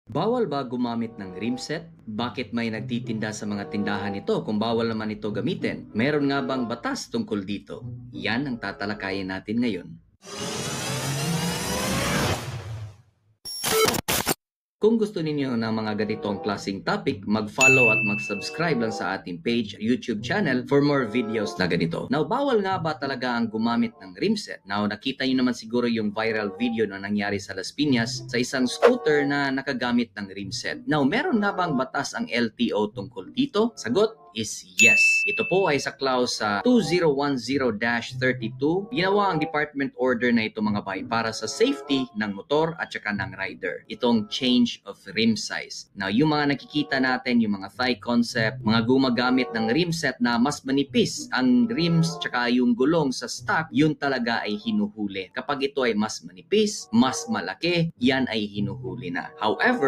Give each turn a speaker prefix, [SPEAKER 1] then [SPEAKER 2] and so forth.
[SPEAKER 1] Bawal ba gumamit ng rim set? Bakit may nagtitinda sa mga tindahan nito kung bawal naman ito gamitin? Meron nga bang batas tungkol dito? Yan ang tatalakayin natin ngayon. Kung gusto ninyo ng mga ganitong klaseng topic, mag-follow at mag-subscribe lang sa ating page, YouTube channel for more videos na ganito. Now, bawal nga ba talaga ang gumamit ng rim set? Now, nakita nyo naman siguro yung viral video na nangyari sa Las Piñas sa isang scooter na nakagamit ng rim set. Now, meron nga bang batas ang LTO tungkol dito? Sagot is yes. Ito po ay sa clause sa 2010-32. Ginawa ang department order na ito mga bay para sa safety ng motor at saka ng rider. Itong change of rim size. Now, yung mga nakikita natin, yung mga thigh concept, mga gumagamit ng rim set na mas manipis ang rims tsaka yung gulong sa stock, yun talaga ay hinuhuli. Kapag ito ay mas manipis, mas malaki, yan ay hinuhuli na. However,